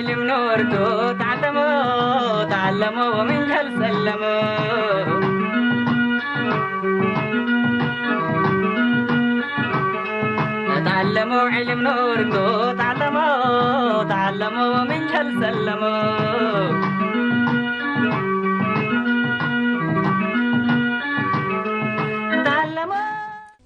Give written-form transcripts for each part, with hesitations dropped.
علم نورتو تعلموا ومن جهل سلموا تعلموا علم نورتو تعلموا ومن جهل سلموا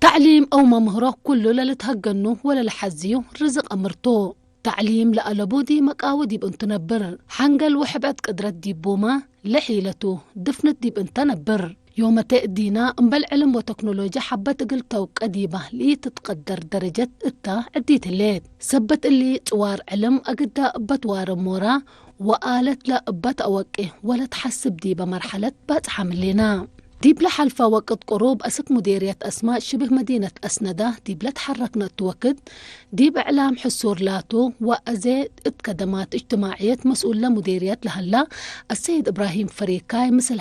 تعليم أو ممهرة كله للتهجنو ولا لحزيو رزق أمرتو تعليم لألبودي مقاودي بنت نبر حنقل وحبت قدرت دي بوما لحيلته دفنت دي بنت نبر يوم تأدينا انبل علم وتكنولوجيا حبت قلتو قديبة لي تتقدر درجة اتا عديت الليت سبت اللي توار علم اقدا بتوار مورا وقالت لا ابت اوقه ولا تحسب دي بمرحلة بات حملنا ديب لحلفة وقت قروب أسك مديرية أسماء شبه مدينة أسندة ديب لتحركنا توقت ديب إعلام حسور لاتو وأزيد اتكدمات اجتماعية مسؤول لمديرية لهلا السيد إبراهيم فريكاي مثل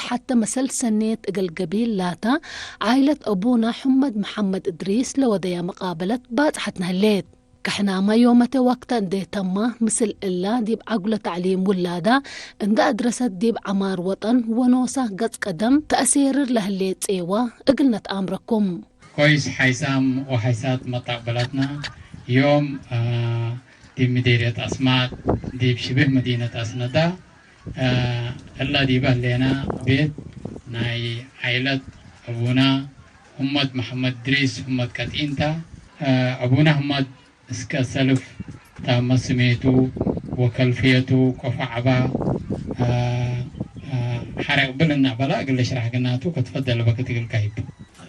سنة اقل قبيل لاتا عائلة أبونا حمد محمد إدريس لوديا مقابلة باتحتنا الليت كحنا ما يومته وقتا دي تما مثل إلا ديب عقل تعليم ولادة عند أدرست ديب عمار وطن ونوسة قد قدم تأثير لهالليت ايوه اقلنا تأمركم كويس حيسام وحيسات متقبلتنا يوم ديب مديرية أسماء ديب شبه مدينة أسندة إلا ديب أهلنا بيت ناي عائلة أبونا حمد محمد إدريس حمد كاتينتا أبونا حمد اسكا سلف تام سميتو وكلفيتو كفعبا حرق بلنا بلا قل شرح قناتو كتفضل بكتي الكايب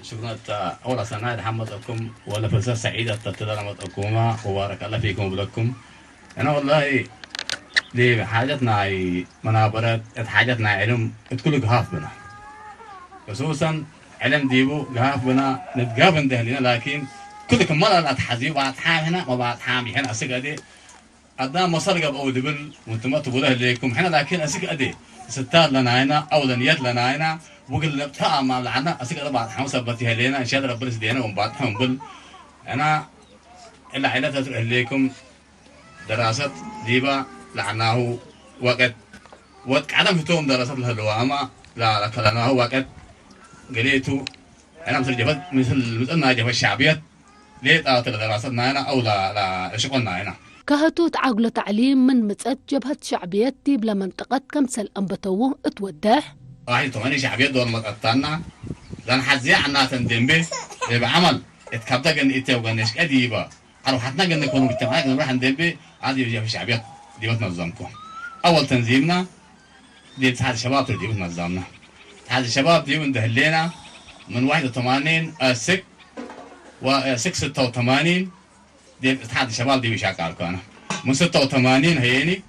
شكرا أول سنة حمدكم ولا فرصة سعيدة تتدرمتكم وبارك الله فيكم ولكم أنا والله دي حاجتنا منابرات حاجتنا علم تقول جهاف بنا خصوصا علم ديبو جهاف بنا نتقابل دهلنا لكن كلكم مرة لا تحزيوا بعد حام هنا ما بعد حام هنا أسيق أدي قدام مصر قب أو دبل وأنتم ما تقولها ليكم هنا لكن أسيق أدي ستار لنا هنا أو دنيات لنا هنا وقل بتاع ما لعنا أسيق أدي بعد حام سبتها لنا إن شاء الله ربنا يسدينا وبعد حام بل أنا إلا عائلة تروح ليكم دراسة ديبا لعناه وقت عدم فتوم دراسة الهلوامة لا كلامه وقت قليتو أنا مثل جبل الشعبيات ليه دراستنا هنا أو لا شغلنا هنا كهتوت عقل تعليم من متأت جبهة شعبيات ديب لمنطقة كمسل أنبتوه اتودح واحد ثمانية شعبيات دول متقطعنا لأن حزيع عنا تندمبه يبقى عمل اتكبدا جن إتوغنش أديبا أروح حتنا جن نكونوا بالتماك نروح ندمبه عادي يجي في شعبيات دي بتنظمكم أول تنظيمنا دي اتحاد الشباب دي بتنظمنا اتحاد الشباب دي بندهلنا من 81 سك و 86 دي اتحاد الشباب دي بيشاكل كنا من 86 هيني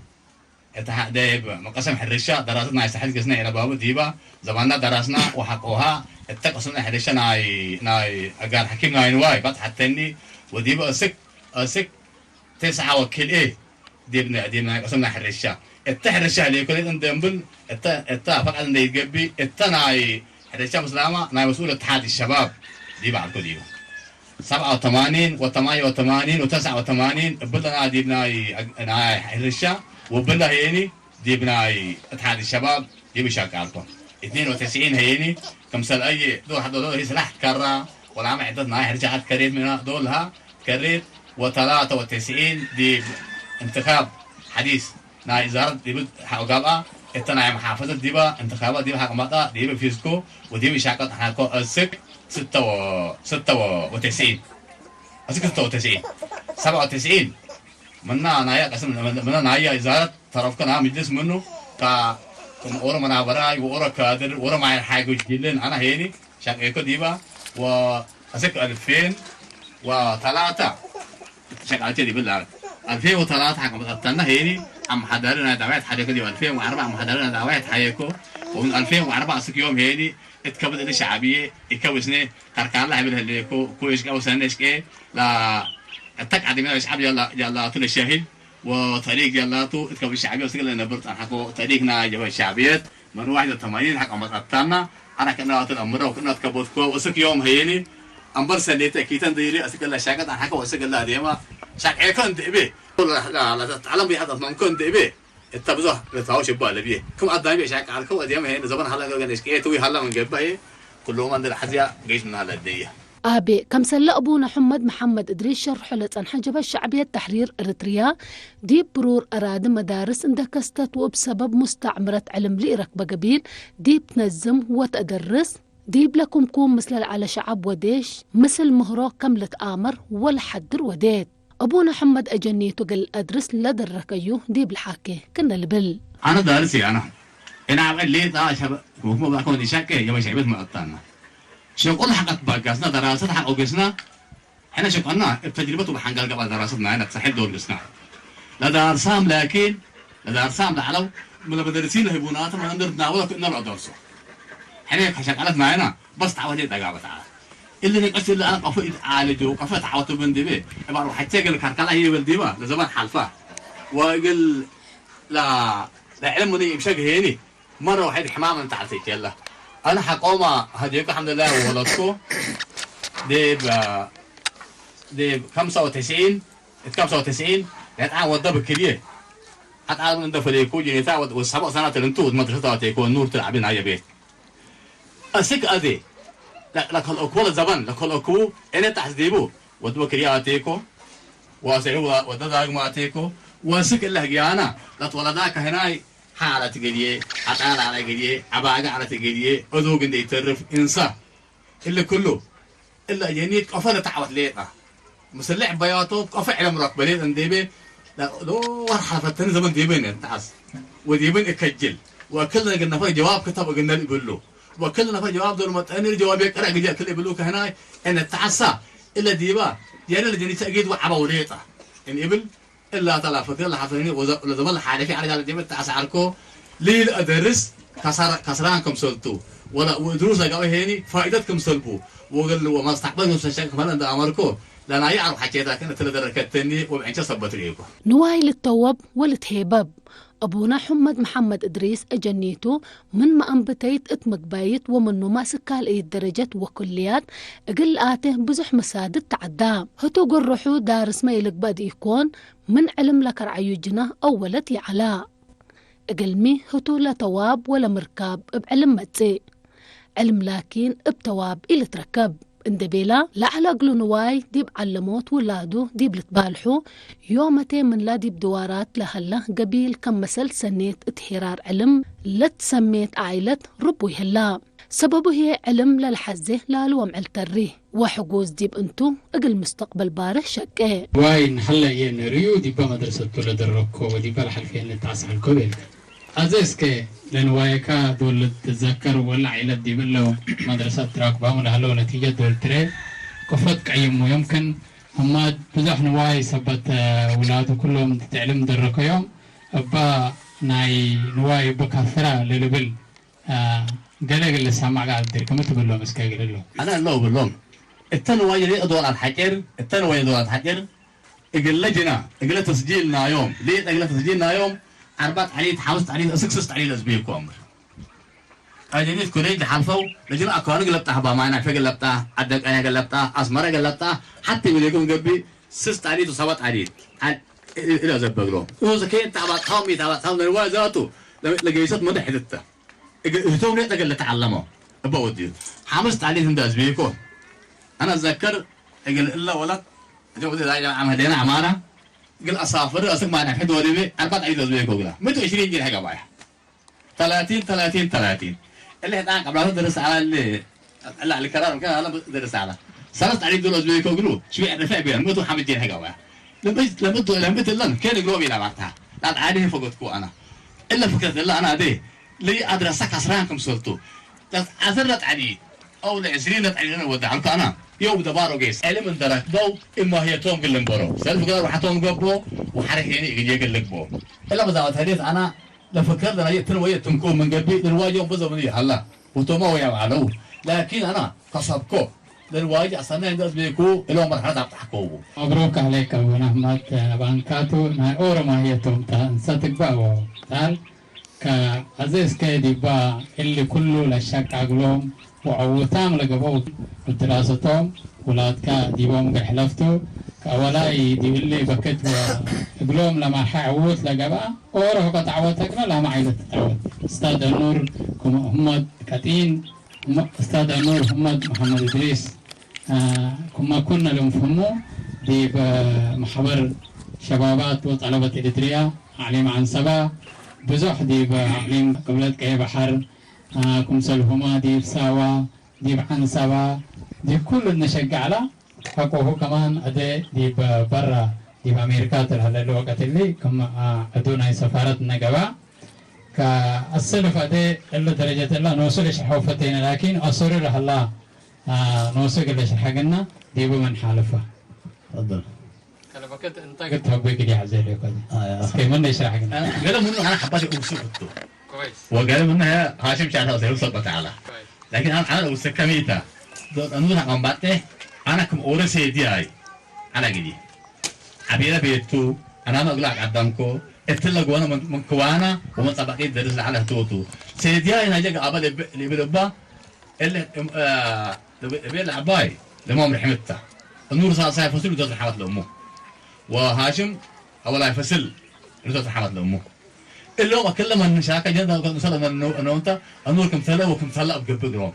اتحاد ديب مقسم حرشة دراسنا يستحيل قسنا إلى بابو ديبا زماننا درسنا وحقوها اتقسمنا حرشة ناي أقال حكيم ناي نواي فتح التاني وديبا سك 9 وكيل إيه ديبنا قسمنا حرشة التحرشة اللي يكون يندمبل فقط إنه يجيبي ناي حرشة مسلمة ناي مسؤول اتحاد الشباب ديبا على ديبا 87 و88 و89 بدنا ديبنا حرشة وبلا هيني ديبنا اتحاد الشباب ديبي شاكالكم 92 هيني كمثل اي دول هي سلاح كرة ولا عم عددنا هاي حرشة كريت منها دولها كريت و93 دي انتخاب حديث ناي زارت ديبي حقابا اتنا محافظة ديبا انتخابات ديبا حقمطا ديبي فيسكو وديبي شاكال حقو السك 96 97 منا نايا قسم منا نايا إزارة طرفكنا مجلس منه كم أورا منابراي وأورا كادر وأورا معي حاجة جيلين أنا هيني شاك إيكو ديبا وأسك 2003 شاك عالتي ديبا لار 2003 حكم بتطلنا هيني أم حضرنا دعوات حاجة ديبا 2004 أم حضرنا دعوات حاجة ومن 2004 أسك يوم هيني اتكبد اللي شعبية يكوسني تركان الله يبله اللي كويش كوسنش كه لا التقعد من الشعب يلا طول الشهيد وطريق يلا تو اتكبد الشعبية وسجل لنا برت عن حكو طريقنا جوا الشعبيات من 81 حق متقطعنا أنا كنا أطل أمره وكنا تكبد كوا وسك يوم هيني أمبر سنيت أكيد نديري أسجل الله شاكت عن حكو وسجل الله ديما شاك كنت إبي لا تعلم بهذا ممكن إبي التبزه لتعوش بقى لبيه كم أدايم يشاك على كم أديم هنا زمان هلا جوجا نشكيه توي هلا من جبهة كلهم عند حزيا جيش من هلا الدية أبي كم سلا أبونا محمد إدريس شرح لتن حجب الشعبية تحرير إريتريا دي برور أراد مدارس عندها كستت وبسبب مستعمرة علم لإرك بقبيل دي بتنزم وتدرس دي بلكم كون مثل على شعب وديش مثل مهرو كملة آمر ولا حدر وديت أبونا محمد أجنيتو قل أدرس لدركيو دي بالحاكي كنا البل أنا دارسي أنا عمل لي تا شباب مو بكون يشاكي يوم شعبت مقطعنا شغل حقت باقاسنا دراسات حق أوجسنا إحنا شغلنا التجربة بحنقل قبل دراستنا هنا تسحب دور قسنا لا دارسام لكن لا دارسام لعلو من المدرسين اللي يبوناتهم ما نقدر نعوض كنا لا درسوا إحنا شغلت معنا بس تعودت أجابة تعال اللي نقص اللي أنا قفيت عالجوا قفيت عوضوا من دبي يبغى حتى قال كركلا هي بالدبا لزمان حلفة وقال لا علمني مشاق هني مرة واحد حمام تعرفيك يلا أنا حقومة هديك الحمد لله ولدكو دي 95 يعني وضع بكريه حتى من دفع ليكو جنيتا والسبع سنوات الانتو مدرسة تيكو النور تلعبين هاي بيت أسيك أدي لك الأكوال الزبان لك الأكو أنا تحسديبو ودوا كريه أتيكو واسعوا وددا ما أتيكو واسك الله جانا لا تولداك هناي حالة تجديه حتى على جديه عباقة على تجديه أذوق إنه يترف إنسان إلا كله إلا جنيت قفلة تعود ليها مسلح بياته قفل على مرقبلين عندي لا لو حرفتين زمن ديبين تعس وديبين إكجل وكلنا قلنا في جواب كتب قلنا يقول له وكلنا في جواب دول متأني الجواب يقرأ جاء كل يقولوك هناي إن التعسى إلا ديبا يعني اللي جنيت أكيد وعبا وليته إن إبل إلا طلع فكر الله حفظني ولا زمان حالي على جال ديبت تعس عاركو ليل أدرس كسرانكم سلطو ولا ودروس جاوا هني فائدتكم سلبو وقال وما استقبلوا سشان كمان عند أمركو لأن يعرف حكيتها كانت تلدركتني وبعدين صبت ريكو نواي للتوب ولتهبب أبونا محمد إدريس أجنيتو من ما أنبتيت اتمك بايت ومنه ما سكال أي درجات وكليات أقل آته بزح مسادة تعدى هتو قرحو دارس ما يلق باد يكون من علم لك رعيو جناه أولتي علاء أقلمي هتو لا تواب ولا مركاب بعلم متسي علم لكن بتواب إلى تركب اندبيلا لعلى قلو نواي ديب علموت ولادو ديب لتبالحو يومتين من لا ديب دوارات لهلا قبيل كم مسل سنيت اتحرار علم لتسميت عائلة ربو هلا سببه هي علم للحزة لالو معلتريه وحقوز ديب انتو اقل مستقبل باره شكاء واين هلا ينريو ديب مدرسة تولد الركو وديب الحلفين لتعسى الكوبيل أزيسك لأن وايكا دول تذكر ولا عيلة دي بلو مدرسة تراك بامر هلو نتيجة دول تري كفرت كأيام يمكن أما بزح نواي سبت ولاده كلهم تعلم درك يوم أبا ناي نواي بكثرة للبل قلق اللي سامع قاعد درك ما تقول مسكا قال له أنا اللو بلوم التنواي اللي أدور على الحجر التنواي يدور على الحجر إقل لجنا إقل تسجيلنا يوم ليه إقل تسجيلنا يوم أربعة عليد حوست عليد سكسست عليد أسبيكم أجنيت كوريج حرفوا لجنا أكون قلبتها بامانة في قلبتها عدك أنا قلبتها أسمرة قلبتها حتى بيجون قبي سست عليد وسبت عليد إلى زبقلهم وزكية تعبت الرواية ذاته لقيسات مدح حدته هتوم نقدر اللي تعلمه بودي حمست عليد هند أسبيكم أنا أتذكر قال إلا ولد جودي ذا عم هدينا عمارة قل أسافر أسمع معنا في دوري أربعة عيد أسبوعي كوجلا متو 20 جنيه حاجة بايع 30 اللي هتاك قبل درس على اللي على الكرار كان أنا درس على سنة عيد دول أسبوعي كوجلو شوي عرفها بيان متو 5 جنيه حاجة بايع لما تلنا كان يقولوا بينا بعدها لا عادي فقدكوا أنا إلا فكرة إلا أنا دي لي أدرسك أسرانكم سلطو أثرت عديد أو ل20 عيدنا ودعمك أنا يوم دبارو جيس علم من درك بو إما هي توم قلن برو سالف قدر وحتوم قبو وحرك يعني يجي قلك بو إلا بزاوت حديث أنا لفكرت أنا يتنوي تنكون من قلبي للواجه وبزو مني هلا وتوما ويا معلو لكن أنا قصبكو للواجه أصلا يندرس بيكو إلو مرحلة بتحكوه مبروك عليك أبو نحمد بانكاتو نا أورما هي توم تان صدق باو تال كأزيز كيدي با اللي كله لا شك عقلهم وعوتام لقبوا بدراستهم ولادك ديبهم قحلفتو كولاي دي اللي بكت وقلوم لما حعوت لجبا أوره كتعوتكنا لما عيلة تعوت استاذ النور محمد كاتين استاذ النور محمد إدريس كما كنا لهم فهموا دي بمحبر شبابات وطلبة إريتريا عليم عن سبا بزح دي بعليم قبلت كي بحر كمسلهما دي بساوا دي عن سبا دي كل نشجع على حقوه كمان أدي دي برا دي بأمريكا ترى الوقت اللي كم أدونا سفارة نجوا كالسلف أدي إلا درجة الله نوصلش حوفتين لكن أصر له الله نوصل ليش حقنا دي بمن حالفه. تفضل. كلا بكت أنت قلت حبيك دي عزيزي كذا. كيف من ليش حقنا؟ قال منه أنا حبيت أوصفته. كويس. وقال منها هاشم شعره سيوصل بتعالى. كويس. لكن أنا أوصل كميتا. أنا هم بعته أنا كم أورس هدي هاي. أنا جدي. عبيرة بيتو أنا ما أقولك قدامكو. اتلا جوانا من كوانا ومن طبقة درس على توتو. سيدي هاي نجاك أبى اللي بيلبا اللي بيلعباي لما مرحمته. النور صار فصل ودوت الحوات لأمه. وهاشم أولا يفصل ودوت الحوات لأمه. اللي هو كل من شاكا جدا وكان وصل أنه أنت النور كم ثلا وكم ثلا بقبل جرام.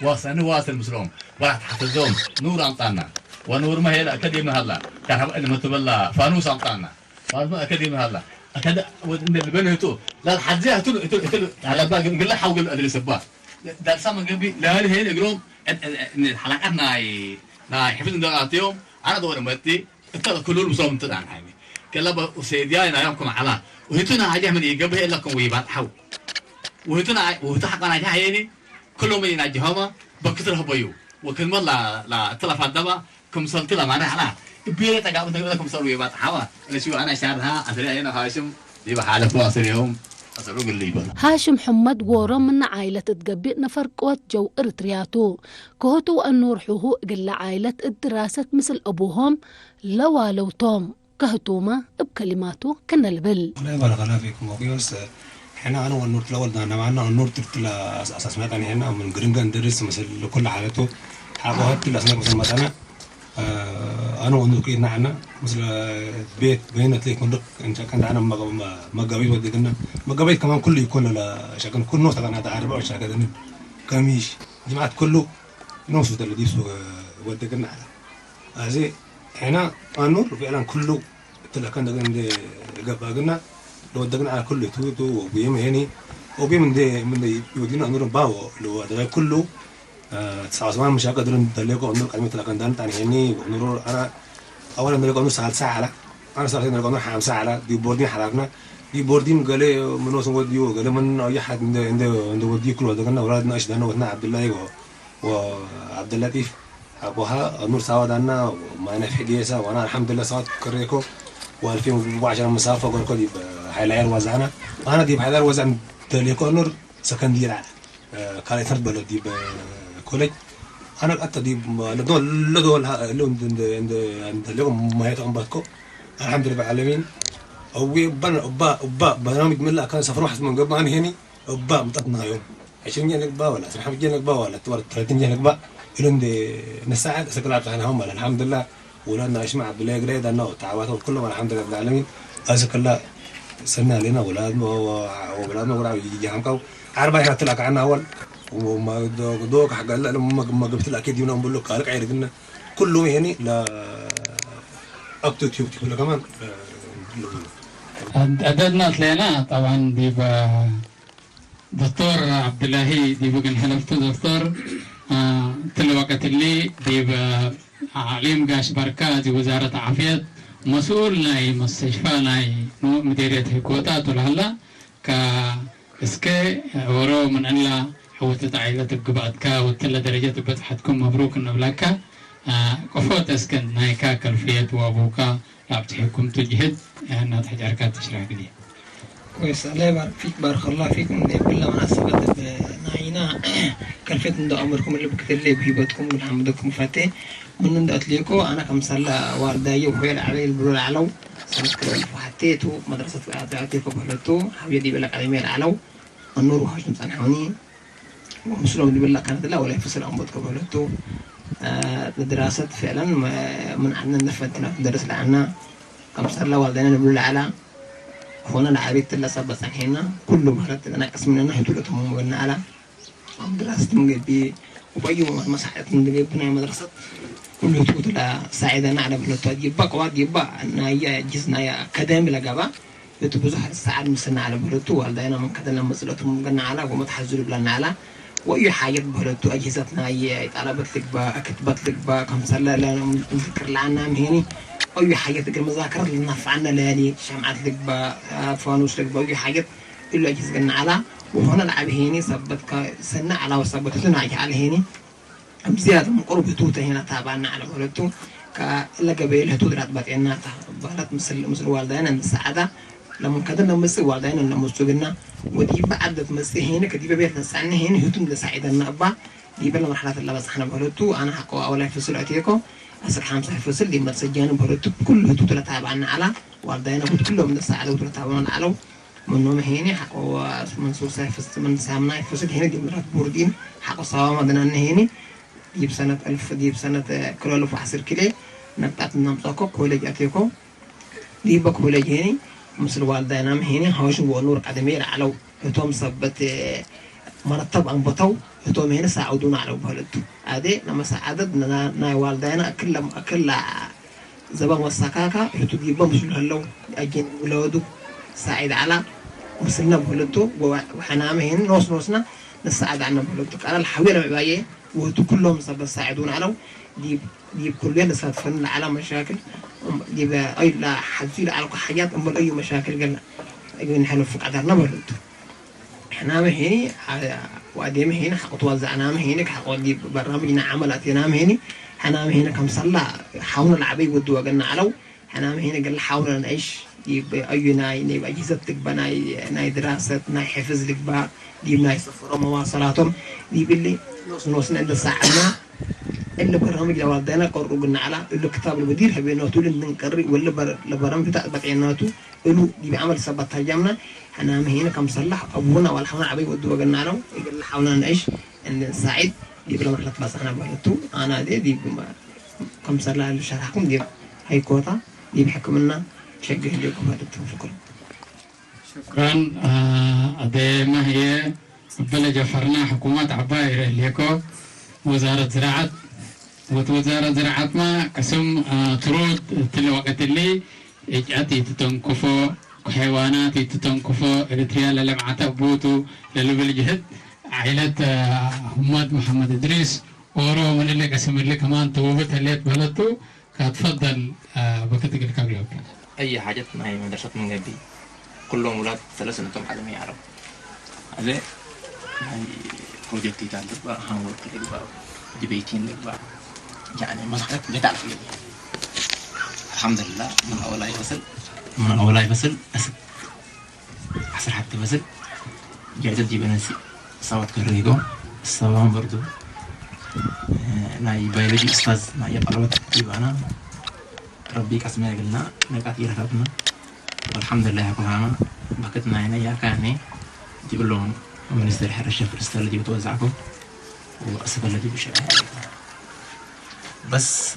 واصل المسلم واحد حفظهم نور أمطارنا ونور ما هي الأكاديمية من هلا كان اللي متبلى فانوس أمطارنا فانوس أكاديمية من هلا أكاد اللي بينه يتو لا الحزية تلو على باقي قل له حاول أدري سباه ده سامن قبي لا هي يقولون إن الحلقات ناي حفظ دقاتيهم أنا دور متي ترى كل المسلم تدعم هاي كلا بسيديا أنا يومكم على وهتنا عجيه من يجيبه إلا كم ويبات حو وهتنا وهتحقق أنا جاهيني كلهم يناجهما بكتره بيو وكل مرة لا تلف الدبا كم صلت له معنا على بيرة تجاوب تقول لكم صلوا يبات حوا أنا شو أنا شارها أدري أنا هاشم يبقى حالة فاصل يوم أصلوا قل لي بنا هاشم حمد ورا من عائلة تقبي نفر قوات جو إرترياتو كهتو أنو رحوه قل عائلة الدراسة مثل أبوهم لو توم كهتوما بكلماته كنا البل لا يبالغ أنا فيكم وقيوس احنا انا والنور الاول ده انا معنا النور ترتلا اساسات يعني هنا من جرينجا ندرس مثل كل حالته حاجات الاسماء مثل مثلا انا والنور كده معنا مثل بيت بينا تلاقي كندق انت كان عندنا مقابيل ودقنا مقابيل كمان كله يكون لا شكل كل نقطه انا عارف ايش كده كميش جماعه كله نوصل اللي يسوق ودقنا على هذه هنا النور فعلا كله تلا كان ده قباقنا لو دقنا على كل توتو وبيم هني وبيم من يودينا نور باو لو ده كله 99 مش هقدر ندلقوا نور قيمه لكن ده تاني هني نور انا اولا ندلقوا نص ساعه على انا صار ندلقوا نور 5 ساعه على دي بوردين حرقنا دي بوردين قال من وصل وديو قال من اي حد عنده ودي كله دقنا اولادنا ايش ده ونا عبد الله وعبد اللطيف ابوها نور ساعه عندنا ما نفع ديسا وانا الحمد لله صار كريكو و2014 مسافه قرقو دي هايلاير وزعنا انا دي بهذا الوزع تليكو نور سكندير على كالي ثرد بلد دي بكولج انا حتى دي لدول عند اليوم ما يتعم باتكو الحمد لله العالمين او با برنامج من الله كان سفر واحد من قبل انا هني با مططنا يوم 20 جنيه با ولا 30 جنيه با ولا 30 جنيه با لهم دي نساعد سكلات احنا هم الحمد لله ولادنا ايش مع عبد الله قريد انه تعاوتهم كلهم الحمد لله رب العالمين ازك الله سنة لنا ولادنا وولادنا ورا يجي همكو عارف احنا طلعك عنا اول وما دوك حق لا ما قلت لك اكيد يوم بقول لك قالك عيرقنا كلهم هني لا اكتو تيوب كله كمان عددنا لنا طبعا دي دكتور عبد الله دي بقى حلفته دكتور كل وقت اللي دي عليم قاش بركات وزارة عافية مسؤول ناي مستشفى ناي مديرية هكوتات ولا كاسكي ورو من ألا حوتت عائلة القبات كا وتلا درجة بتحتكم مبروك النبلاكا قفوت اسكن ناي كا كلفية وابوكا لابتحكم تجهد أنها تحجاركات تشرح لي كويس الله يبارك فيك بارك الله فيكم كل مناسبة ناينا كلفية ندو أمركم اللي بكتر لي بهيبتكم والحمدكم فاتي من ندو أتليكو أنا كم سلا وارداي وحويل علي البرول علو سنسكر فحتيتو مدرسة أعطيكم بحلتو حبيبي دي بلك علمي علو النور وحاج نمسان حوني ومسلوم دي بلك كانت لا ولا يفصل أمبتكم بحلتو دراسة فعلا من عندنا نفتنا درس لعنا كم صار له والدينا نقول على هنا العريت اللي صبت هنا كله مهرت أنا قسمنا حدولتهم وقلنا على دراسة مجدي وبأي مساحة من بناء مدرسة كله تقول لا ساعدنا على بلوتات يبقى قواد يبقى أن هي جزنا يا أكاديمي لجبا يتبزح الساعة مسنا على بلوتو والدينا من كذا لما مسلتهم قلنا على ومتحزر بلنا على وأي حاجة بلوتو أجهزتنا هي طلبت لك با كتبت لك با كم سنة لا نذكر لنا هني أي حاجة تقدر مذاكرة اللي نفعنا لالي شمعت لك با فانوس لك با أي حاجة إلا أجهزة قلنا على وهنا العب هني ثبت سنة على وثبت لنا على هني زيادة من قرب توته هنا تابعنا على بلوتو كلا قبيلها تدرات باتينا بلد مثل والدينا السعادة لما كدنا مسي والدينا لما سوقنا ودي بعد مسي هنا كدي بيتنا سعنا هنا هتم لسعيدنا أبا دي بلا مرحلة اللي بس إحنا بلوتو أنا حقوا أولا فصل أتيكو أسر 5 فصل دي مرسجان بلوتو كله تدرات تابعنا على والدينا كلهم السعادة تدرات تابعنا على منهم هنا حقوا منصور فصل من سامنا فصل هنا دي مرات بوردين حقوا صوام مدنا هنا دي بسنة 1000 دي بسنة كل 1000 وعشر كيلو نبتعت نمطاكو كوليج أتيكو دي بكوليج هني مثل والدينا هنا هاش ونور أكاديمية على هتوم صبت مرتب عن بطو هتوم هنا ساعدونا على بهلتو عادي لما ساعدت نا والدينا أكل زبان والسكاكا هتو دي بمشل هلو أجين ولادو ساعد على مثلنا بهلتو وحنا هنا نوصنا نساعد عنا بهلتو أنا الحويرة معايا وهتو كلهم صبت ساعدونا على دي كلية لسات فن على مشاكل دي أي لا حزيل على حاجات أمر أي مشاكل قلنا أيوة نحن فوق عذرنا بردو إحنا مهني وأدي مهني حق توزعنا مهني حق دي برنامجنا عملاتنا مهني إحنا مهني كم صلى حاولنا العبي ودوا قلنا علو إحنا مهني قال حاولنا نعيش دي أي ناي أجهزتك ناي دراسة ناي حفظ لك با دي ناي سفر مواصلاتهم دي باللي نص عند ساعنا اللي برنامج لوالدينا قرروا قلنا على اللي كتاب المدير حبينا تقول إن نقري ولا البرامج بتاع بتعيناتو قالوا دي بعمل سبت هجمنا إحنا هنا كم صلح أبونا ولا حنا عبي ودوا قلنا له يقول حاولنا نعيش إن نساعد يبلا مرحلة بس أنا بقولتو أنا دي كم صلح اللي شرحكم دي هاي كوتا دي بحكمنا شجع لكم هذا شكرا شكرا أدي ما هي بلد جوحرنا حكومة عباية ليكو وزارة زراعة ووزارة زراعة ما قسم طرود تلو وقت اللي إجاتي تتنكفو حيوانات تتنكفو إريتريا للمعة بوتو للبلجهد عائلة حماد محمد إدريس ورو من اللي قسم اللي كمان توبت اللي بلدتو كتفضل بكتك الكابلوك أي حاجة معي مدرسة من قبل كلهم أولاد 3 سنة عالمية عرب هذا هاي بروجكتي تاع دبا هاورك دبا دبيتين دبا يعني مسحت بتعرف الحمد لله من أولاي بسل أسر حتى بسل جايزة جيبناسي صوت كريدو الصوام برضو ناي بيولوجي أستاذ ناي قربت جيبانا ربي كاسمي قلنا نقاتي رهبنا والحمد لله كلنا بكتنا هنا يا كاني جيب لهم منستر الحرشة في الرسالة اللي بتوزعكم وأسف الذي بشرعها بس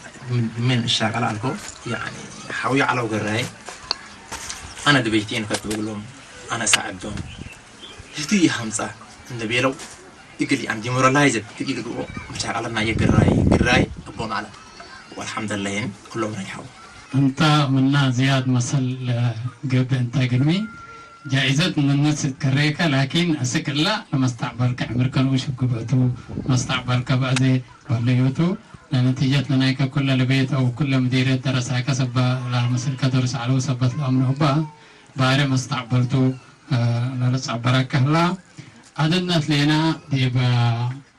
من الشغل علىكم يعني حاوي على وقراي أنا دبيتين كنت بقول لهم أنا ساعدهم هتي خمسة النبي لو يقول لي عندي مورالايزر تيجي تقول مش على ما يقراي أبون على والحمد لله يعني كلهم رايحوا أنت منا زياد مسل قبل أنت قدمي جائزة من الناس كريكة لكن أسكر لا لما استعبالك عمركن وش قبعتو ما استعبالك بعد وليوتو لنتيجة لنا كل البيت أو كل مديرية درس كسب لا مسل كدرس على وسبت الأمر هبا باري ما استعبلتو لا استعبالك لا هذا الناس لنا ديبا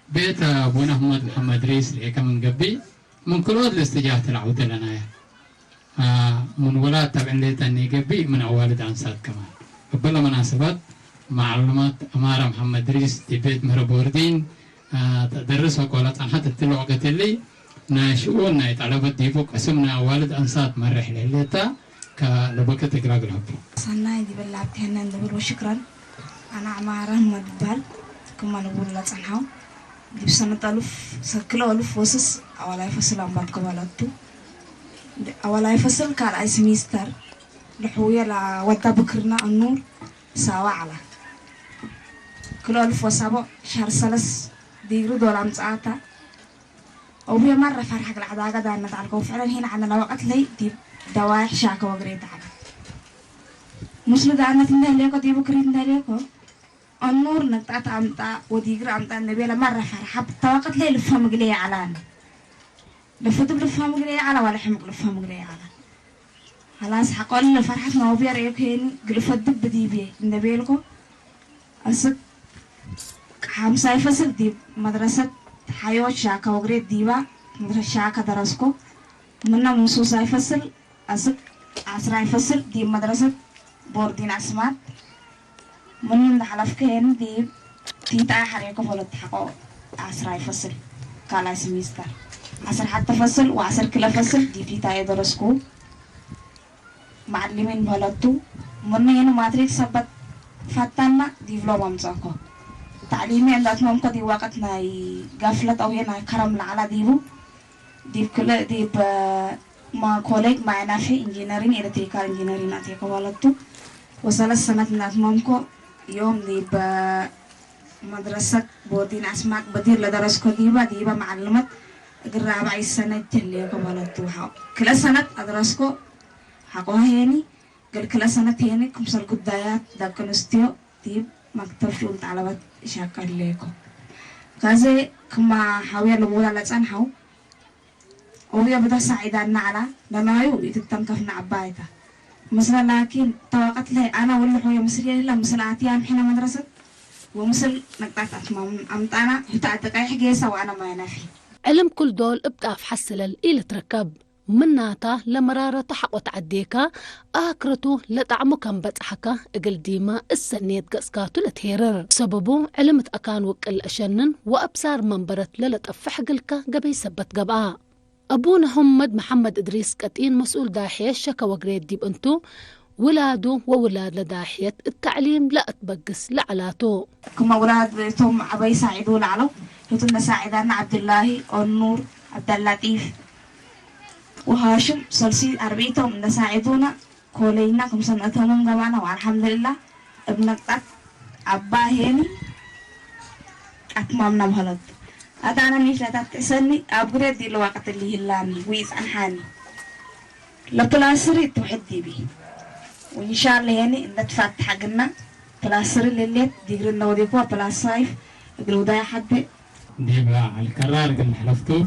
بيت أبونا محمد ريس ليك من قبي من كل وقت الاستجابة العودة لنا من ولاد تبع لي تاني قبي من والد أنسات كمان قبل مناسبات معلومات أمارة محمد ريس دي بيت مهربوردين تدرس وقولات عن حتى تلو وقت اللي ناشئون يتعلبت ديبوك اسمنا والد أنسات من رحلة اللي تا كلبكة تقرأ قلبي صناي دي بلعبت هنا ندبر وشكرا أنا عمارة مدبال كما نقول لا تصنحوا دي بسنة ألف سكلا ألف وسس أولا يفصل عن بعض كوالاتو أولا يفصل كان أي سميستر لحوية لودا بكرنا النور سوا على كل ألف وسبع شهر سلس ديرو دول عم ساعتا أو هي مرة فرحة العداقة دانا تعلقوا فعلا هنا عنا وقت لي دي دوايح شاكا وقريت على مسلو دانا تندهليكو دي بكري تندهليكو النور نتاعت عمتا وديقر عمتا النبي مرة فرحة بتوقت لي لفهم قلي علان لفتب لفهم قلي على ولا حمق لفهم قلي على خلاص حقول فرحة نوبيا ريكين قلفت دب ديبي النبي لكو أسك خمسة فصل دي مدرسة حيوة شاكا وقريت ديبا مدرسة شاكا درسكو منا منصوص فصل أسك 10 فصل دي مدرسة بوردين عسمات من حلف كين دي تيتا حريكو فلت حقو 10 فصل كالا سميستر 10 حتى فصل و10 كلا فصل دي تيتا يدرسكو معلمين فلتو من ينو ماتريك سبت فتانا ديفلوما مزاكو تعليمي عندك ممكن دي وقتنا غفلت او هنا كرم على ديبو ديب كلا ديب ما كوليج معنا في انجينيرين الكتريكال انجينيرين اتيكو ولدتو وصلت سنة ممكن يوم ديب مدرسة بوردين اسماك بدير لدرسكو ديبا معلمت الرابع السنة تليكو ولدتو كل سنة ادرسكو حقوها هيني قال كل سنة هيني كمسال قدايات داب كنستيو ديب مكتب شغل طلبات شاكر ليكو كذا كما حاوية لبولا لتسانحو وهي بدها سعيدة على لما يو يتتنكفنا عبايتها مثلا لكن توقت لي أنا ولا هو مصرية لا مثلا أتيام حين مدرسة ومثل نقطع أمتانا يتعدق أي حاجة وأنا ما ينافي علم كل دول ابدأ في حسلل إلى تركب مناتا لمرارة تحق وتعديكا آكرتو لطعمو كان بتحكا اقل ديما السنيت قسكاتو لتهيرر سببو علمت أكان وكل أشنن وأبصار منبرت للتأفح قلكا قبي سبت قبعا أبونا محمد إدريس كتين مسؤول داحية شكا وقريد ديب انتو ولادو وولاد لداحية التعليم لا أتبقس لعلاتو كما ولاد بيتهم عبا يساعدون على يتم ساعدنا عبد الله والنور عبد اللطيف وهاشم سلسي أربيتهم نساعدونا كولينا كم سنتهم جمعنا والحمد لله ابنك تك عبا هيني أتمامنا بهلد هذا أنا مش لتتسني أبغى دي الوقت اللي هلاني ويس أنحاني لبلاسري توحدي بيه وإن شاء الله يعني نتفتح حقنا بلاسري اللي ديقرنا وديكوا بلاسايف يقولوا ده حد ديبا على الكرار قلنا حلفتو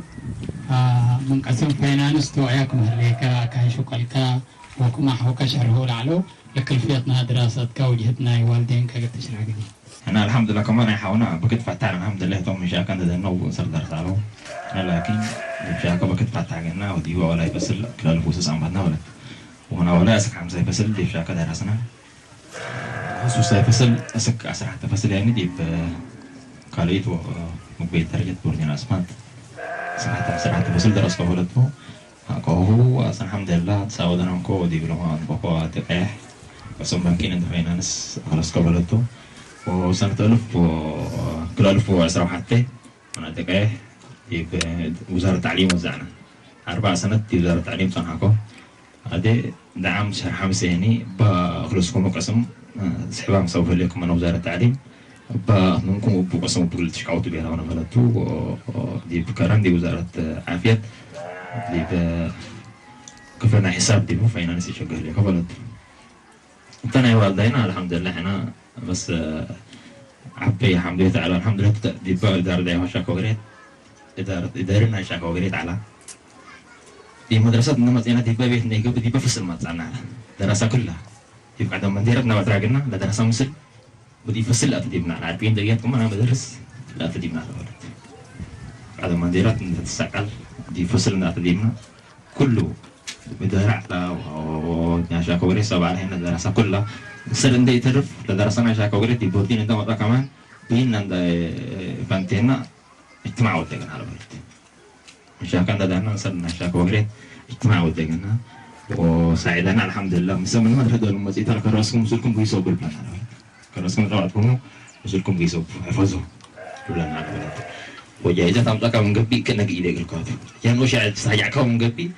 من قسم فاينانس توعيكم هليكا كايشو قلكا وكما حوكا شرهو لعلو لكلفيتنا دراستك وجهتنا والدينك قد تشرح قدي أنا الحمد لله كمان حاولنا بكت فتحنا الحمد لله توم مشاكل ده إنه وصل درس عليه لكن مشاكل بكت فتحنا ودي ولا يبصل كلا الفوسس عم بدنا ولا وأنا ولا أسك عم زي بصل دي مشاكل درسنا خصوصا بصل أسك أسرع تفصل يعني دي بكاليت ومقبل درجة بورنيان أسمنت سرعة تفصل درس كهولته كهو أصلا الحمد لله تساعدنا نكو دي بلوان بقوا تقيح بس ممكن إن فاينانس خلاص كهولته وسنة ألف كل 1010 حتى أنا تقاه وزارة التعليم وزعنا 4 سنوات دي وزارة التعليم صنعكم هذا دعم شهر 5 يعني بخلصكم قسم سحبها مسوي لكم من وزارة التعليم بنكم بقسم بقول تشكاوت بيها أنا غلطوا دي بكران دي وزارة عافية دي كفرنا حساب دي مو فاينانس يشغل لي غلط أنا والدينا الحمد لله إحنا بس عبي الحمد لله تعالى الحمد لله دي بقى إدارة دايما شاكو غريت إدارنا شاكو غريت على دي مدرسة نمط أنا دي بقى بيتنا يجيب دي بفصل ما تصنع دراسة كلها يبقى عندما مديرتنا وتراجعنا لدراسة مسل ودي فصل لا تديبنا عارفين دقيقتكم أنا بدرس لا تديبنا على ولد عندما مديرتنا تسأل دي فصل لا تديبنا كله بدر على شاكو غريت سبعة هنا دراسة كلها سرن دي تعرف لدرسنا شاكو غريت دي بودين عندما مرة كمان بين عند بنتنا اجتماع ودقنا على ولد شاكو عند دهنا سرنا شاكو غريت اجتماع ودقنا وساعدنا الحمد لله مسمى ما هذول المزيد على كراسكم وصلكم بيسوق بالبلان على ولد كراسكم رواتكم وصلكم بيسوق حفظوا بالبلان على ولد وجائزة أمطاك من قبي كنا قيدة الكاتو يعني وش عاد ساجع كم من قبي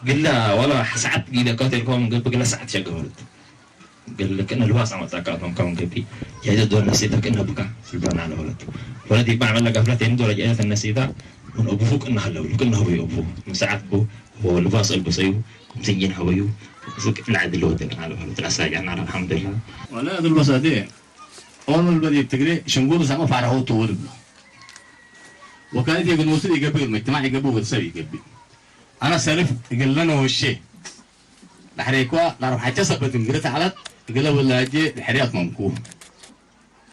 قلنا ولا ساعات قيدة كاتو كم من قبي قلنا ساعات شغلت قال لك إن الواسع أمطاك كم من قبي جائزة دور نسيتها كنا بكا سلبان على ولدي بعمل لك حفلة عندو جائزة النسيتها من أبوك إنها لو كنا هو أبوه من ساعات بو هو الباص البصيو مسجين هويو زوج العدل لو على ولد الأساج أنا الحمد لله ولا هذا البصادين أول ما بدي تقري شنقول سامو فارهو طول وكانت يقول موسى يقبل المجتمع يقبل وتسوي يقبل أنا سالف يقول لنا وشيء لحريكوا لا روح حتسبت من قريت على يقول له ولا جي الحريات ممكوه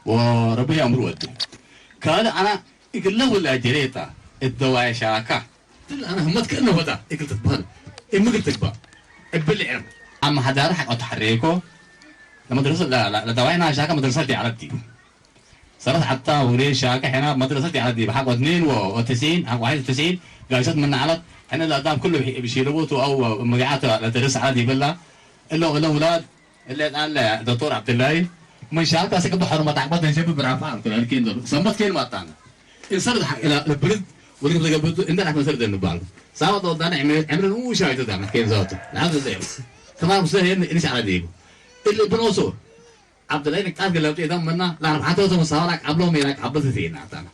وربي أمره وده كان أنا يقول له ولا جريتا الدواء شاكا أنا همت كأنه بدا يقول تتبان إما قلت تكبر ابل علم أما حدا راح أتحركه المدرسة لا دواعينا شاكا مدرستي على الدين صارت حتى ولي شاكا هنا مدرستي على الدين بحق 92 أو 91 جالسات من على هنا الأقدام كله بيشيلوه أو مجاعات لدرس على دي بالله إلا أولاد اللي الآن دكتور عبد الله من شاكا سكبوا حرمة عقبات نشوف برافان كل هالكين دول سمت كلمة تانية إن صارت إلى البرد ولقيت قبل إن أنا مسرد النبال ساوت ودانا عمل وش هاي تدعم كين زوجته العبد زيه كمان مسهل إنش على ديجو اللي بنوصو عبد الله إنك تعرف لو تيجي منا لا أنا حتى وصل مسافرك قبله مينك قبل تثين عتنا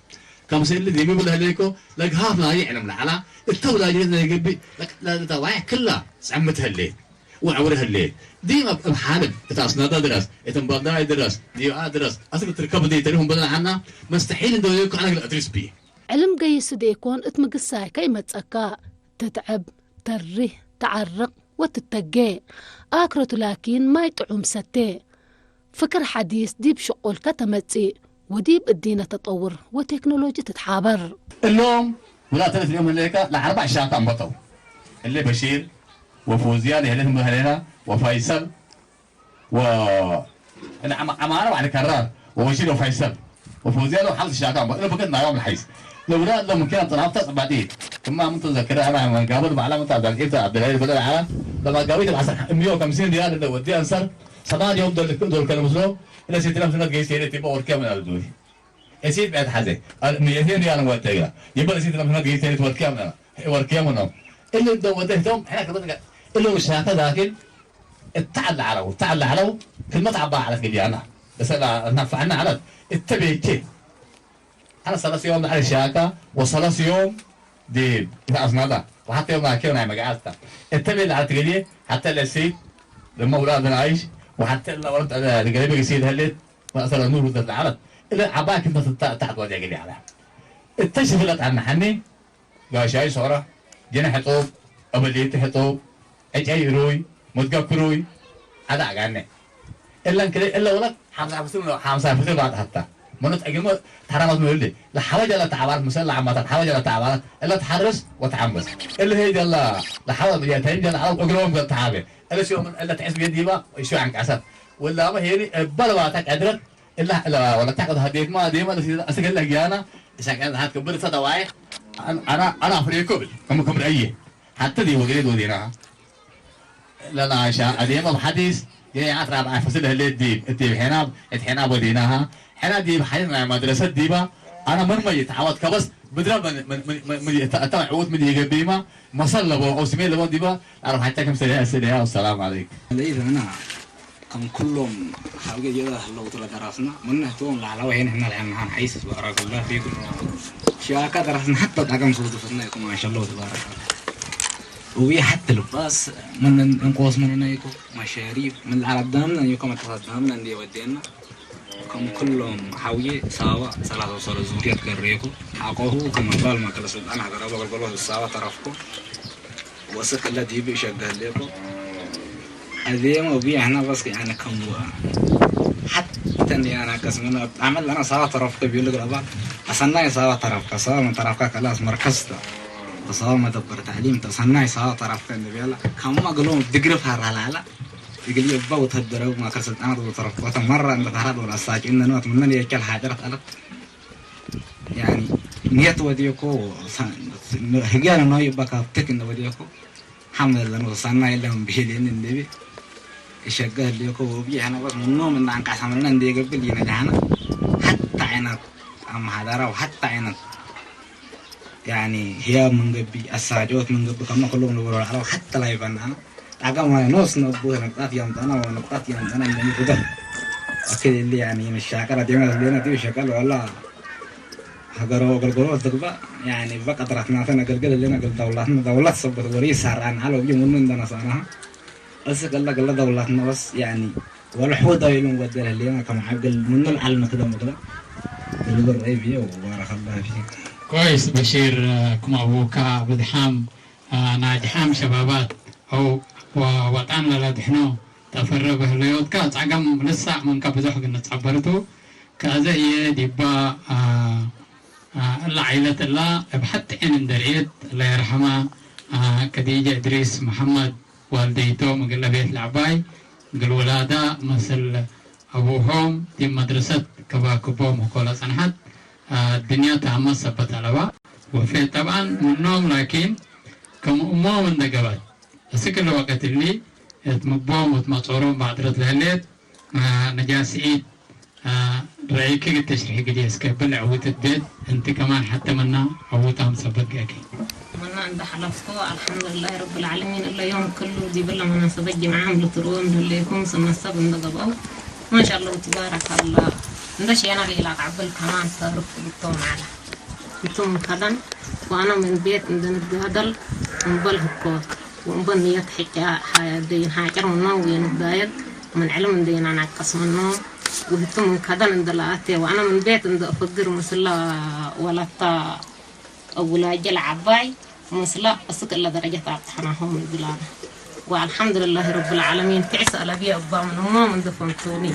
كم سيل اللي ديمي بده ليكو لك هاف لا يعلم على التولى اللي يجيب لك لا تواعي كلها سعمتها الليل وعورها الليل ديما بحالب تاسنا درس يتنبضنا يدرس دي درس أصلا تركب دي تريهم بدل عنا مستحيل إنه يكون على الأدرس بيه علم قيس ديكون اتمقصاي كيما تسكا تتعب تريه تعرق وتتقي آكرته لكن ما يطعم ستي فكر حديث ديب شقول كتمتي وديب الدين تطور وتكنولوجيا تتحابر اليوم ولا ثلاث اليوم الليكا لأربع شهور انبطوا اللي بشير وفوزيان هلهم هلنا وفيصل و أنا عمارة على كرار وبشير وفيصل وفوزيان وحمد الشاكا أنا بقينا يوم الحيس لو لا لو ممكن طلعت بعدين كما متذكر انا من قبل معلم عبد الله بدل العالم لما قويت ب 150 ريال اللي ودي انصر صداد يوم دول كانوا مسلو الى 6000 سنه جاي سيري تبقى وركه من الدول اسيد بعد حاجه 200 ريال وقتها يبقى 6000 سنه جاي سيري وركه منهم اللي وديتهم احنا كده اللي مش هكذا لكن التعال على كلمه عبا على كلي انا بس لا نفعنا على التبيتي أنا صلاة يوم على الشاكا وصلاة يوم دي في أصنادا وحتى يوم ما كنا مقعدتا التبع على تقليه حتى السيد لما أولادنا عايش وحتى لو ولد القريبة يصير هلت وأصل النور ودت العرض إلا عباك أنت تحت وجه قلي عليها اتشفلت عن حني قال شاي صورة جنح حطوب أبليت حطوب أي روي مدقق روي هذا عقاني إلا كده إلا ولد حمسة فترة بعد حتى منط أجمع تحرمت مولدي لا حواجة لا تعبارات مسلا عمّا حواجة لا تعبارات إلا تحرس وتعمس إلا هي جل لا حواجة بيجتهين جل عرب أجرهم قد تعبه إلا شو من إلا تعيس بيدي با يشوع عنك عسل ولا ما هي بلواتك أدرت إلا ولا تعقد هديك ما ديما أسجل لك جانا إذا كان هاد كبر صدواي أنا أفريقي كم أيه حتى دي وجريد ودينا لا عشان أديما بحديث جاي عطر على فصلها اللي دي حنا وديناها حنا دي بحينا مدرسة ديبا أنا من ما يتعود كبس بدرا من يتعود من يجيبيما مصلبه أو سمين لبون ديبا أروح حتى كم سنة والسلام عليكم. لذا أنا كم كلهم حاجة جدا لو طلع دراسنا من نهتهم على وين إحنا الآن حيس بارك الله فيكم شاكا درسنا حتى تاكم صوت فرناكم ما شاء الله تبارك الله. وهي حتى لباس من نقص مننا يكو مشاريب من العرب دامنا يكو متقدمنا ندي ودينا كم كلهم حاوية سوا ثلاثة وصل الزوجيات كريكو حقوه كم بال ما كلا سود أنا هذا ربع قلبه السوا طرفكو وسك الذي بيشجع ليكو هذه ما بيه إحنا بس يعني كم حتى إني أنا كسمنا عمل أنا سوا طرفك بيقول لك ربع أصنعي سوا طرفك سوا من طرفك خلاص مركزته تصاوم مدبر تعليم تصنعي سوا طرفك إنه بيلا كم ما قالوا دقرف هرلا يقول لي بوت هالدرب ما كرست أنا ضد طرف مرة أنت تعرض ولا ساج إن نوت منن يكل حاجرت ألف يعني نيت وديكو هجانا نوي بقى تكن وديكو الحمد لله نوصلنا إلى هم بيدين النبي يشجع ليكو وبي أنا بس منهم إن عنك عملنا ندي قبل ينجحنا حتى عينك أم هذا وحتى عينك يعني هي من قبي الساجوت من قبي كمان كلهم نقولوا على حتى لا يبان أنا أقام ما نص نبوه نقطات يوم أنا ونقطات يوم أنا اللي كده أكيد اللي يعني مش شاكر دينا لينا دي شكل ولا هجروا قلقلوا تقبل يعني بقى طرحنا ثنا قلقل لنا قل دولة صبت وريس سرعان على وجه من دنا صنها بس قال دولتنا بس يعني ولا حوضة يلون ودينا لنا كم عقل من العلم كده مقدر اللي بالرأي فيه وبارك الله فيك. كويس بشير كم أبوك بدحام ناجحام شبابات أو وطن لا دحنو تفرغ هليوت كا تعقم لسه من كبزح قلنا تعبرتو كذا هي ديبا الله عيلة الله بحتى إن دريت الله يرحمها كديجة إدريس محمد والديتو مقل بيت العباي قل ولادة مثل أبوهم دي مدرسة كباكبوم وكولا سنحت الدنيا تعمل سبت على وفي طبعا منهم لكن كم أمه من دقبات السكر وقت اللي تمبوم وتمطورون بعد رد الهليت نجاسيد رأيك التشريح قديس كبل عوت البيت أنت كمان حتى منا عوتهم سبت جاكي منا عند حلفكو الحمد لله رب العالمين إلا يوم كله دي بلا مناسبة جمعهم لترون اللي يكون سنسب النقبة ما شاء الله تبارك الله ندش أنا اللي لا عبل كمان صارف بتوم على بتوم كذا وأنا من بيت عندنا الجدل ونبل هكوك ونبل نيت حكا دين حاجر منا وين الدايق من علم دين أنا قسم النوم وهتم كذا عند لاتي وأنا من بيت عند أفكر مثلا ولا تا أولا جل عباي مثلا أسك الله درجة تعبتحناهم من البلاد والحمد لله رب العالمين تعس على بي أبا من هم من دفنتوني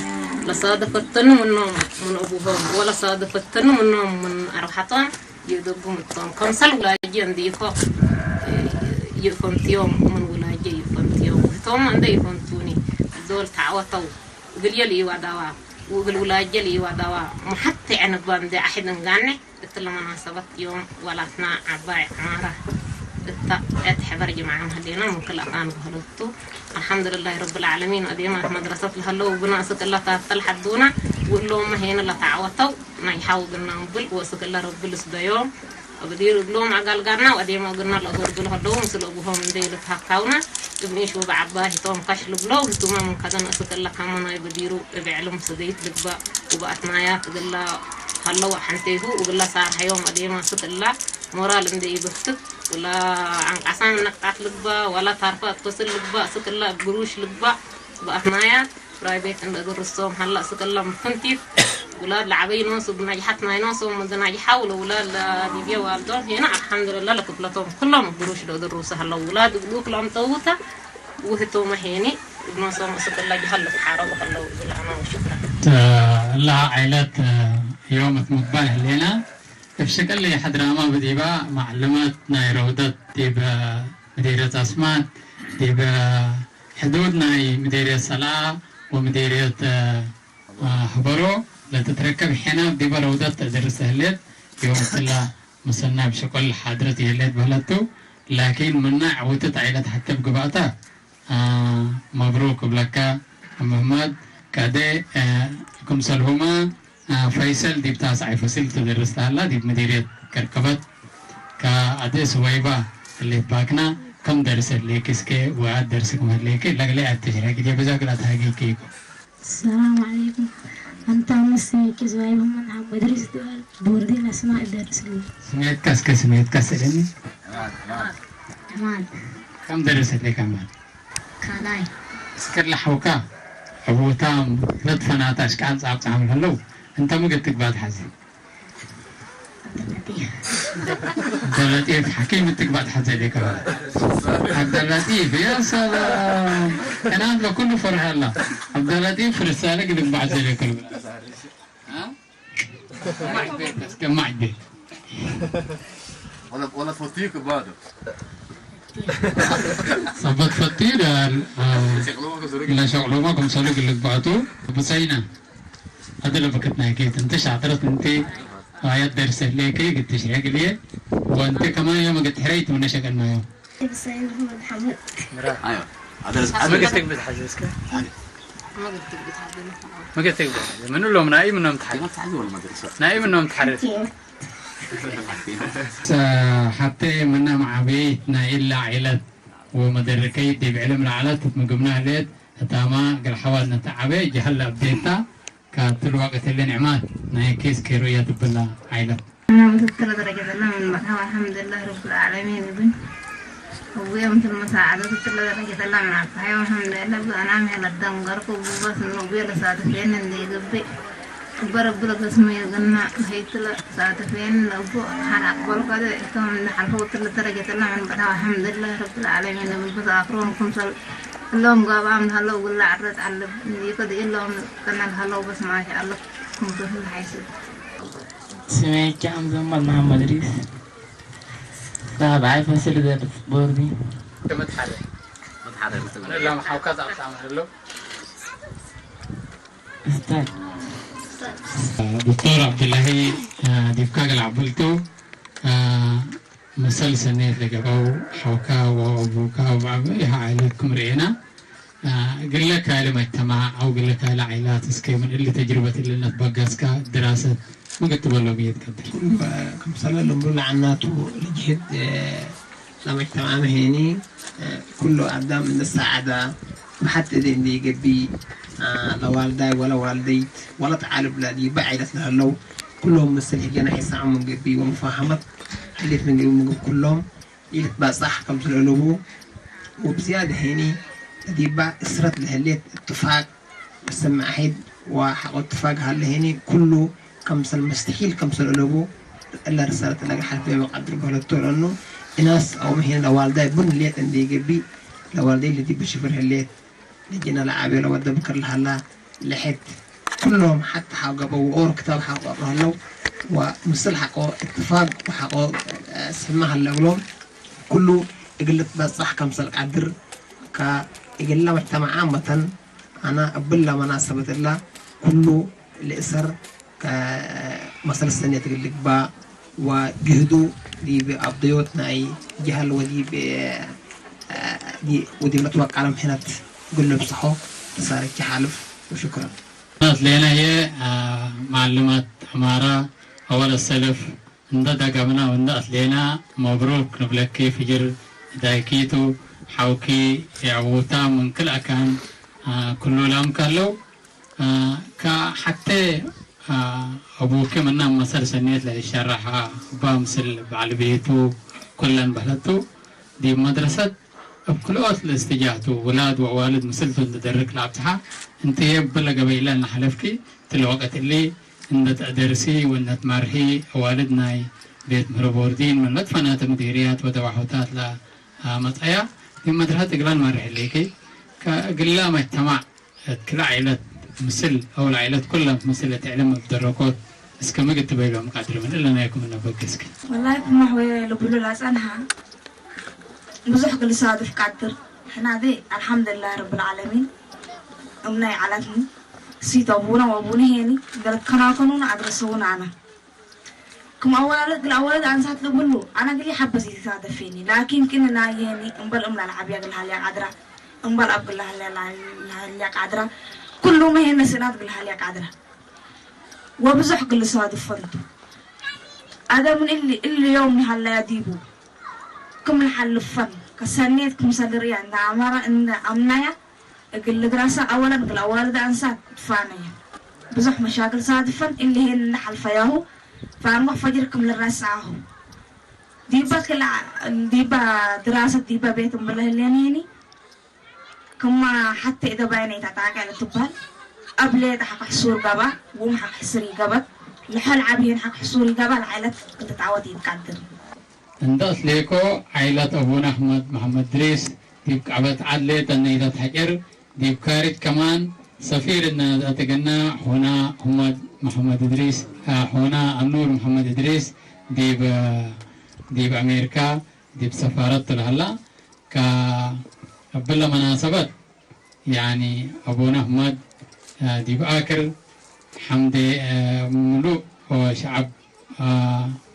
لا صادفتني منهم من أبوهم ولا صادفتني منهم من أرحتهم يدبوا متهم كم سال ولا جين ديفا يفنتيهم من ولا جي يفنتيهم وهم عند يفنتوني دول تعوتوا وقل يلي ودوا وقل ولا جلي ودوا محتى عن بند أحد نغني بتلا مناسبة يوم ولا ثنا عباي عمارة اتحبر جماعهم هدينا من كل أقان بهلوتو الحمد لله رب العالمين أديما مدرسة الهلو وبناسك الله تعطل حدونا وقلهم هنا لا تعوتوا ما يحاول قلنا نبل واسك الله رب السديوم وبدير قلهم عقل قرنا وأديما قلنا الأغور قلها دوم سلوبهم من ديل تحكاونا ابنيش وبعباه توم كشل بلو ثم من كذا نسك الله كمان يبديروا بعلم سديت لبا وبأثنايات قلنا هلو حنتيه وقلنا صار هيوم أديما سك الله مورال من دي بفتك ولا عن قسم نقطع لبا ولا تعرف تصل لبا سك الله قروش لبا بأثنايات برايبيت عند درسهم هلا سك الله مفنتيف ولا لعبي ناس وبنجحتنا ناس ومدنا يحاولوا ولا ديبيا والدون هنا الحمد لله لكبلتهم كلهم قروش لو دروس هلا أولاد يقولوا كلهم توتا وهتوما هني بناصهم سك الله يحلف حارة وهلا وبالعنا وشكرا لا عائلات يوم مقبله لنا بشكل اللي حضرنا بديبا معلومات نايرودات ديبا مديرية أسمات ديبا حدود ناي مديرية صلاة ومديرية حبرو لا تتركب حنا ديبا رودات تدرس هليت يوم كلا مسنا بشكل حضرتي هليت بهلتو لكن منا عوتت عائلات حتى بقبعتها مبروك بلكا محمد كده كم سلهما فيصل دي بتاع سعي فصل تدرس لها دي مديرية كركبت كأدي سويبا اللي باكنا كم درس اللي كسكي وعد درسكم اللي كي لقلي التجربة كده بزاق لا تهاجي كيكو. السلام عليكم أنت مسي كزويبا من عم بدرس بوردين أسماء الدرس لي. سمعت سمعت كسرني. كمان. كم درس اللي كمان؟ كلاي. سكر لحوكا. أبو تام ثلاث فناتاش كان صعب تعمل هلو. أنت مو قلت بعد حزين. عبد اللطيف حكيم قلت بعد حزين ليك عبد اللطيف يا سلام أنا لو كله فرح الله عبد اللطيف رسالة قلت بعد زي ليك ها؟ ما عجبك بس كم ما عجبك. ولا فطيك بعده. صبت فطير لا شغلوا ما كم سلوك اللي بعتوا بسينا. هذا اللي بكتنا كيت أنت شاطرت أنت آيات درس ليك قلت شيء قليه وأنت كمان يوم قلت حريت من شكلنا يوم. بسين محمد حمد. أيوة. هذا ما قلت تقبل حاجزك. ما قلت تقبل حاجة. ما قلت تقبل. منو لو نايم منهم تحرك. ما تعلم ولا مدرسة. نايم منهم تحرك. حتى منا مع بيتنا إلا عيلة ومدركي دي بعلم العالات مقبنا ليت تاما قال حوالنا تعبي جهل أبديتا كانت الوقت اللي نعمات ناي كيس كيروية بالله عيلة أنا متثلث درجة الله من بعدها والحمد لله رب العالمين ابن ويا مثل المساعدة تثلث درجة الله من عفها والحمد لله أنا من الدم غرق وبس إنه بيلا ساعة فين اللي قبي برب لك اسمه يغنى هيتلا ساعة فين لو حنا أقبل كذا كمان نحن هو تثلث درجة الله من بعدها والحمد لله رب العالمين من بس آخرونكم صل اللهم قاب عمل هلا وقول عرض على يقد إلا كنا هلا وبس ما شاء الله كم تقول حيسد اسمي كام زمان محمد ريس صاحب عارف مسألة ده بوردي متحرر أنا لا محاوكات أعمل له استاذ دكتور عبد الله ديفكاك العبلتو مسلسل نيت لقبو حوكا وأبوكا وبعبيها عائلتكم رئينا قل لك هاي مجتمع أو قل لك هاي عائلات اسكي من اللي تجربة اللي نتبقى دراسة ما قلت والله بيتقدر كم سنة لمرنا عناتو لجهد لما اجتمع مهني كله أقدام من السعادة محتى دي قبي لا والداي ولا والديت ولا تعالى بلادي بعيدة لها لو كلهم مثل هجانا حيسا من قبي ومفاهمة حليت من قبي كلهم يتبع صح كم سنة وبزيادة هيني دي بقى إسرت لهليت اتفاق بسمع حيد وحق اتفاق هالهيني كله كم سنة مستحيل كم سنة لبو إلا رسالة لقى حرفية وقدر بهالتو لأنه الناس أو مهين لوالداي بن ليت عندي قبي لوالداي اللي دي بشفر هالليت لجينا لعابي لو ودى بكر لهلا لحد كلهم حتى حقوا وأور كتاب حقوا هلو ومثل حقوا اتفاق وحقوا سماها اللغلون كله يقلت بس صح كم سنة قدر كيقل مجتمع عامة أنا أبلا مناسبة الله كله لإسر كمثل السنة تقلق با وجهدوا دي بأبضيوتنا أي جهل ودي ودي متوقع على محنات قلنا بصحو تسارك حالف وشكرا لنا هي معلومات أمارة أول السلف ندى قبنا وندى لنا مبروك نبلك كيف يجر دايكيتو حوكي يعوتا من كل أكان كله لام كلو كحتى أبوك منا مسر سنيت للشرحة بامسل على بيتو كلن بهلتو دي مدرسة بكلوات الاستجاهتو ولاد ووالد مسلفل تدرك لعبتها انت يبلا قبيلة نحلفكي تلوقت اللي انت تدرسي وانت تمارحي والدنا بيت مربوردين من مدفنات مديريات ودواحوتات لا مطعيا دي مدرسة تقلان مارح الليكي كقلا مجتمع كل عائلة مثل أو العائلات كلها مثل تعلم الدركات بس كما قلت بيلهم قادر من إلا أنا يكون أنا بقسك والله ما هو لبلو لازنها بزح كل صادف قادر إحنا دي الحمد لله رب العالمين أمنا عالتني سيت أبونا وأبوني هني قالت كانوا أدرسونا أنا كم أول أنسات لبلو أنا قلي حبة سيت صادف فيني لكن كنا يعني أمبل أمنا العبية قلها لي قادرة أمبل أب قلها لي قادرة كله ما هي النسينات قلها لي قادرة وبزح كل صادف فندو هذا من اللي يوم هلا يديبو كم الحل فن كسنيت كم سدري عند عمارة عند أمنايا قل دراسة أولا قل أولاد أنسات فانية بزح مشاكل صادفا اللي هي النحل فياهو فأنا فجركم للرسعه ديبا دراسة ديبا بيت بالله اللينيني كما حتى إذا بيني تتعاقى على التبال قبل حق حصور قبا وم حق حصري قبا لحال عبين حق حصوري قبا العائلة كنت تعودي تقدر نداس ليكو عائلة أبونا أحمد محمد دريس ديب عبد عدلت أن إذا تحجر ديب كارت كمان سفير أن أتجنى هنا محمد إدريس هنا النور محمد إدريس ديب أمريكا ديب سفارة الهلا بلا مناسبات يعني أبونا أحمد ديب آكل حمد ملوك وشعب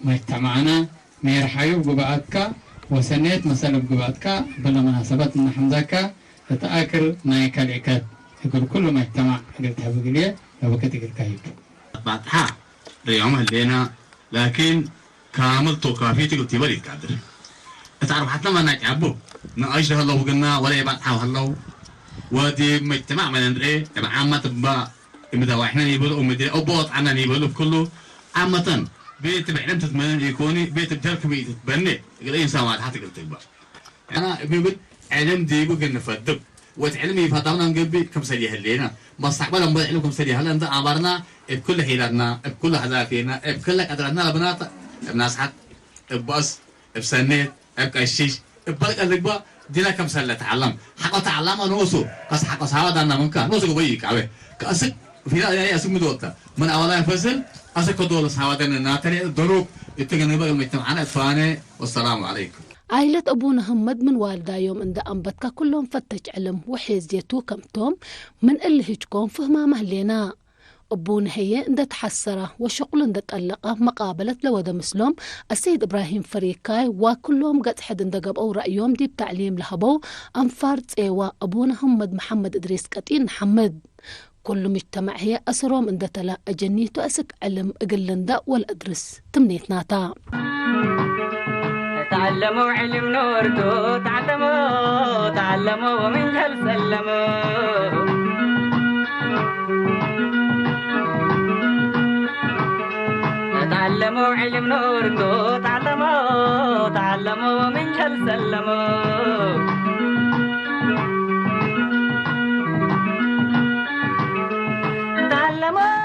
مجتمعنا ميرحيو بقبعتك وسنيت مسألة بقبعتك بلا مناسبات من حمدك تتآكل نايك العكاد يقول كل مجتمع قلتها بقلية لو بكت قلتها بعدها ريوم هلينا لكن كامل توكافيتي قلت بري قادر تعرف حتى ما نعبو نعيش هلا وقلنا ولا يبعد حاول هلا ودي مجتمع من ندري تبع عامة تبع إمتى وإحنا نيبلو ومدري أبوط عنا نيبلو بكله عامة بيت بعلم تتمنى يكوني بيت بترك بيت تبني يقول إنسان واحد حتى قلت بقى أنا بيقول علم ديبو قلنا فدب وتعلمي فضلنا نقبي كم سنة هلينا مستقبلا بدأ كم سنة هلا نضع عبرنا بكل حيلاتنا بكل هدافنا بكل قدراتنا لبنات الناس حت ببص بسنة بكشيش ببلغ اللي بقى دينا كم سنة تعلم حق تعلم نوسو كاس حق سهوا دنا ممكن نوسو قوي كاوي كاسك في لا يا اسم دوتا من أولا فصل أسك دول سهوا دنا ناتري دروب يتجنب المجتمعنا فاني والسلام عليكم عائلة أبونا همد من والدا يوم عند أنبتك كلهم فتش علم وحيزيتو كمتوم من اللي هجكم فهما مهلينا أبونا هي عند تحسره وشغل عند تقلقه مقابلة لودا مسلم السيد إبراهيم فريكاي وكلهم قد حد اندقب أو رأيهم دي بتعليم لهبو أنفارت إيوا أبونا همد محمد إدريس كتين محمد كل مجتمع هي أسرهم عند تلا أجنيتو أسك علم أقلندا والأدرس تمنيت ناتا تعلموا علم نورتو تعلموا ومن جهل سلموا تعلموا علم نورتو تعلموا ومن جهل سلموا تعلموا